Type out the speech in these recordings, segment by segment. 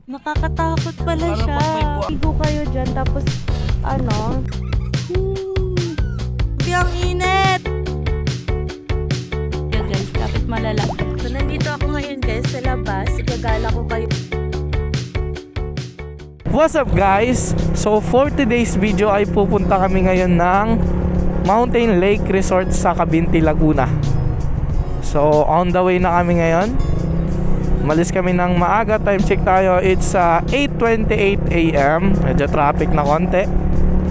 Nakakatakot pala siya. Igo kayo dyan, tapos ano? Ang init! Yeah, guys, kapit malala. So, nandito ako ngayon guys sa labas. Igagala ko kayo. What's up guys? So for today's video ay pupunta kami ngayon ng Mountain Lake Resort sa Cavinti, Laguna. So on the way na kami ngayon. Malis kami ng maaga. Time check tayo. It's 8:28 AM. Medyo traffic na konti.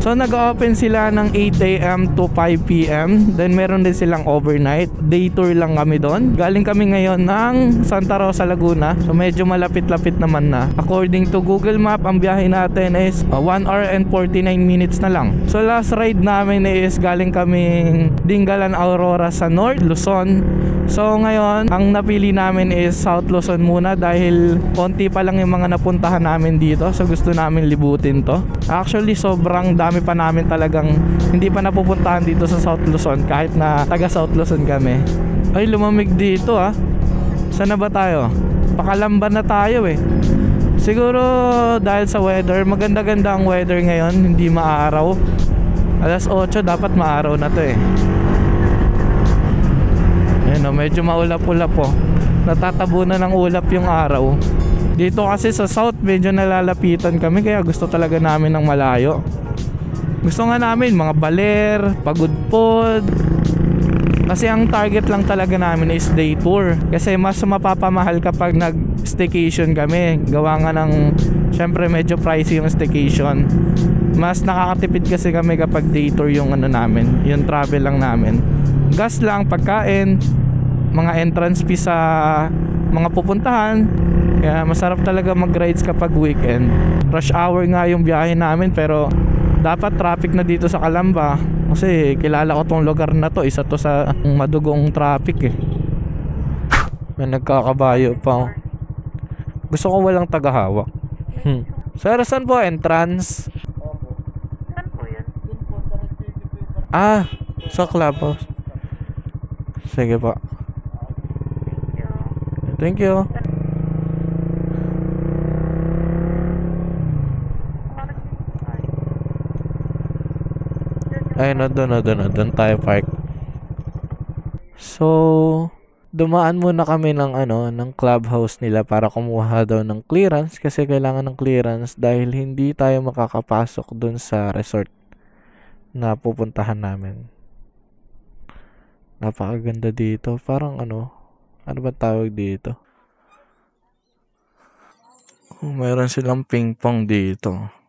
So nag-open sila ng 8 AM to 5 PM. Then meron din silang overnight. Day tour lang kami doon. Galing kami ngayon ng Santa Rosa, Laguna. So medyo malapit-lapit naman na. According to Google Map, ang biyahe natin is 1 hour and 49 minutes na lang. So last ride namin is galing kaming Dingalan, Aurora sa North Luzon. So ngayon, ang napili namin is South Luzon muna dahil konti pa lang yung mga napuntahan namin dito. So gusto namin libutin to. Actually, sobrang dami pa namin talagang hindi pa napupuntahan dito sa South Luzon kahit na taga South Luzon kami. Ay, lumamig dito ah. Saan na ba tayo? Pakalamba na tayo eh. Siguro dahil sa weather, maganda-ganda ang weather ngayon, hindi maaraw. Alas 8 dapat maaraw na to eh. Ayan o, medyo maulap-ulap po. Natatabunan ng ulap yung araw. Dito kasi sa south medyo nalalapitan kami, kaya gusto talaga namin ng malayo. Gusto nga namin mga Baler, Pagudpod. Kasi ang target lang talaga namin is day tour. Kasi mas mapapamahal kapag nag-staycation kami. Gawa nga ng, syempre medyo pricey yung staycation. Mas nakakatipid kasi kami kapag day tour yung ano namin, yung travel lang namin. Gas lang, pagkain, mga entrance fee sa mga pupuntahan. Kaya masarap talaga mag-rides kapag weekend. Rush hour nga yung biyahe namin, pero dapat traffic na dito sa Calamba. Kasi kilala ko tong lugar na to. Isa to sa madugong traffic eh. May nagkakabayo pa. Gusto ko walang tagahawak. Sir, saan po entrance? Saan po yun? Ah, sa clubhouse. Sige po. Thank you. Ay, doon tayo park. So, dumaan muna kami ng ng clubhouse nila para kumuha daw ng clearance kasi kailangan ng clearance dahil hindi tayo makakapasok doon sa resort na pupuntahan namin. Napakaganda dito. Parang ano ba tawag dito? Mayroon silang ping pong dito.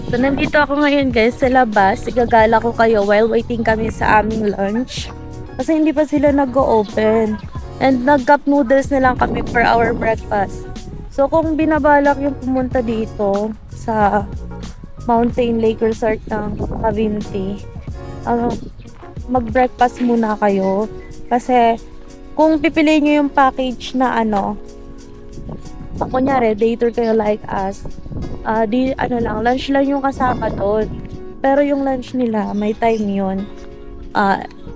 So, nandito ako ngayon guys sa labas. Igagala ko kayo while waiting kami sa aming lunch. Kasi hindi pa sila nag-o-open. And nag-cup noodles na lang kami for our breakfast. So, kung binabalak yung pumunta dito sa Mountain Lake Resort ng Cavinti, mag-breakfast muna kayo. Kasi, kung pipiliin nyo yung package na kunyari, day tour kayo like us, lunch lang yung kasama doon. Pero yung lunch nila, may time yun. 12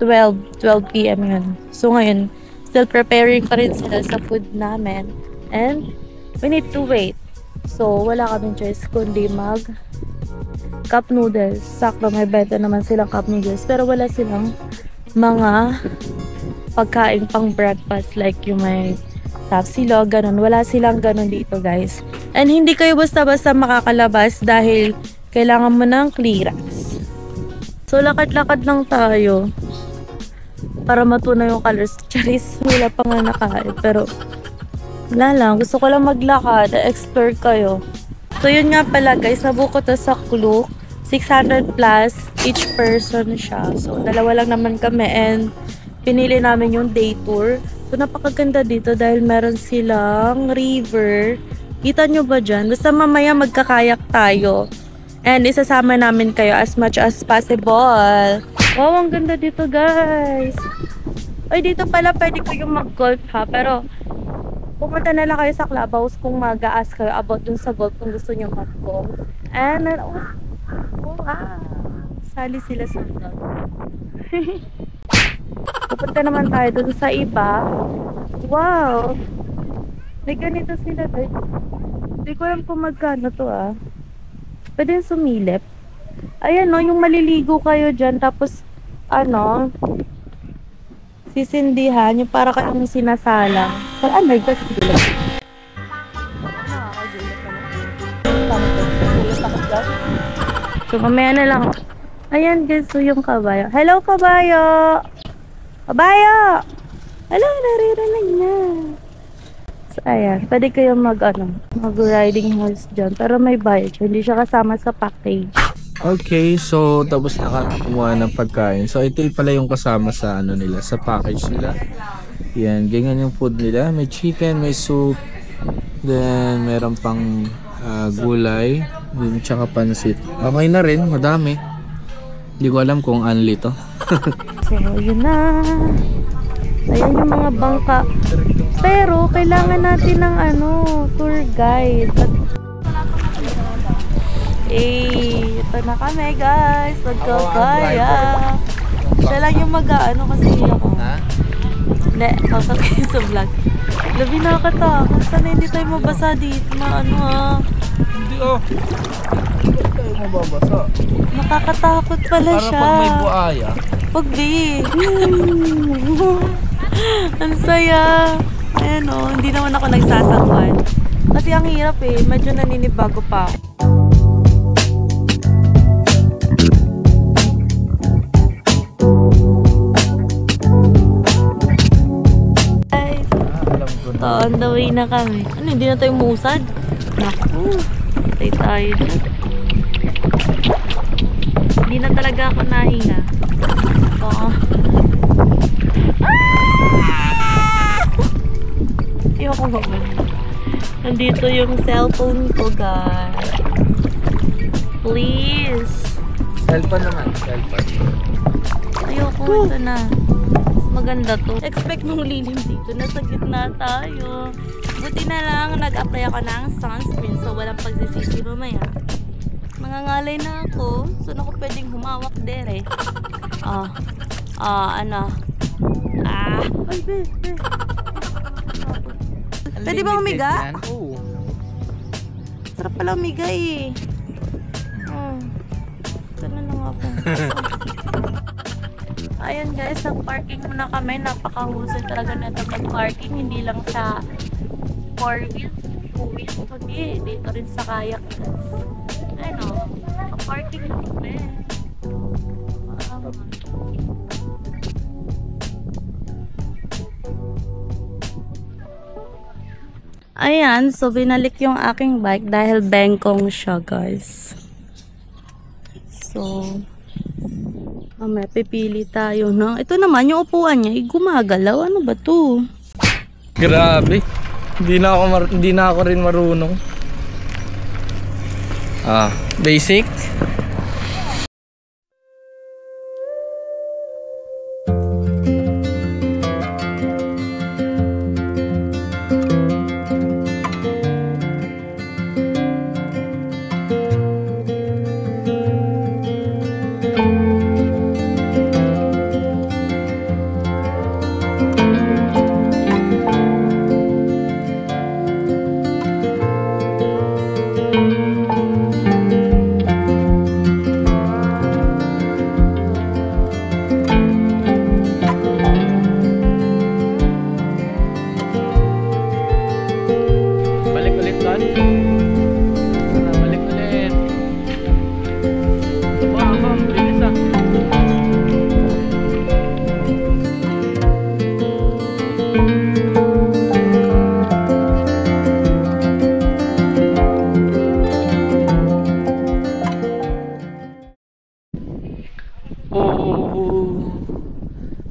PM yun. So ngayon, still preparing pa rin sila sa food namin. And, we need to wait. So, wala kaming choice kundi cup noodles. Sakto, may benta naman silang cup noodles. Pero wala silang mga pagkain pang breakfast like yung may tapsilog, ganun. Wala silang ganun dito, guys. And hindi kayo basta-basta makakalabas dahil kailangan mo ng clearance. So, lakad-lakad lang tayo para matunaw yung colors. Charis, wala pa nga nakain. Pero, wala lang. Gusto ko lang maglakad. Explore kayo. So, yun nga pala, guys. Nabuko to sa Klook. 600 plus each person siya. So, dalawa lang naman kami. And, pinili namin yung day tour. So, napakaganda dito dahil meron silang river. Kita nyo ba dyan? Basta mamaya magkakayak tayo. And isasama namin kayo as much as possible. Wow, ang ganda dito guys. Ay, dito pala pwede kayong mag-golf ha. Pero, pumunta na lang kayo sa clubhouse kung mag-a-ask kayo about dun sa golf kung gusto nyo mag-golf. And, sali sila sa golf. Pupunta naman tayo dun sa iba. Wow! May ganito sila guys. Hindi ko alam kung magkano to ah. Pwede yung sumilip. Ayan no, yung maliligo kayo dyan. Tapos, ano, sisindihan. Yung para kayong sinasalang. Pero, oh my God, gulat. So, mamaya na lang. Ayan guys, so yung kabayo. Hello, kabayo! Kabayo! Hello, naririnig niya. So, ayan. Pwede kayo mag-riding horse dyan. Pero may bayad siya. Hindi siya kasama sa package. Okay, so tapos nakakuha ng pagkain. So ito pala yung kasama sa ano nila, sa package nila. Yan, ganyan yung food nila. May chicken, may soup, then meron pang gulay, then tsaka pansit. Okay na rin, madami. Hindi ko alam kung unli to. So, yun na. Ayan yung mga bangka. Pero, kailangan natin ng tour guide. Ito na kami guys. Nagkakaya. Siya lang yung kasi ako. Ha? Hindi, kausap kayo sa vlog. Labi nakakatakot. Sana hindi tayo mabasa dito na Hindi Hindi tayo mababasa. Nakakatakot pala Para siya. pag may buaya. Pag di. Ang saya. Ayan hindi naman ako nagsasakwan. Kasi ang hirap medyo naninibago pa ako. Guys, on the way na kami. Hindi na tayo musad? Naku, patay tayo dyan. Hindi na talaga ako nahinga. Ayoko gawin. Nandito yung cellphone ko, guys. Please. Cellphone naman, cellphone. Ayoko, ito na. Mas maganda to. Expect mong lilim dito. Nasa gitna tayo. Buti na lang, nag-apply ako ng sunscreen so walang pagsisisi mamaya. Nangangalay na ako. So, naku pwedeng humawak dere. Ay, be. Pwede ba umiga? Oo. Sarap pala umiga Sana lang ako. Ayun guys, nag-parking muna kami. Napakahusay talaga na ito mag-parking. Hindi lang sa 4 wheels, 2 wheels. Kundi dito rin sa kayak guys. Naka-parking na kami. Ayan, so binalik yung aking bike dahil bengkong siya guys. So, may pipili tayo na. Ito naman yung upuan niya, gumagalaw. Ano ba to? Grabe. Hindi na ako rin marunong. Basic.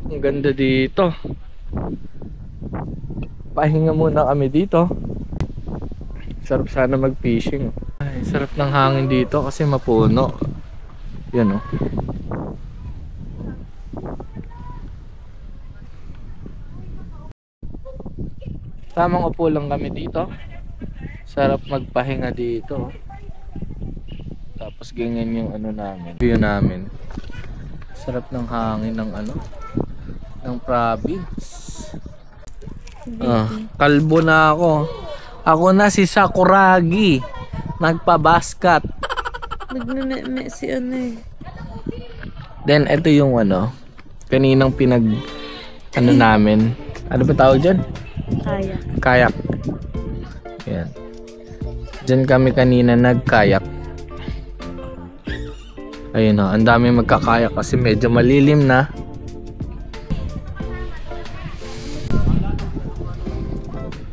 Ang ganda dito. Pahinga muna kami dito. Sarap sana mag-fishing. Ay, sarap ng hangin dito kasi mapuno. Yan Tamang upo lang kami dito. Sarap magpahinga dito. Tapos ganyan yung view namin. Sarap ng hangin ng ng province. Kalbo na ako. Ako na si Sakuragi. Nagpabaskat. Nagme si ano eh. Then, ito yung kaninang namin. Ano ba tawag dyan? Kaya. Kayak. Yan. Diyan kami kanina nagkayak. Ayun ang dami magkakayak kasi medyo malilim na.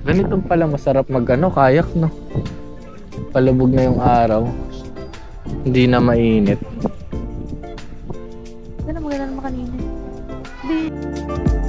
Ganito pala masarap kayak, no? Palubog na yung araw. Hindi na mainit. Maganda naman kanina. Hindi.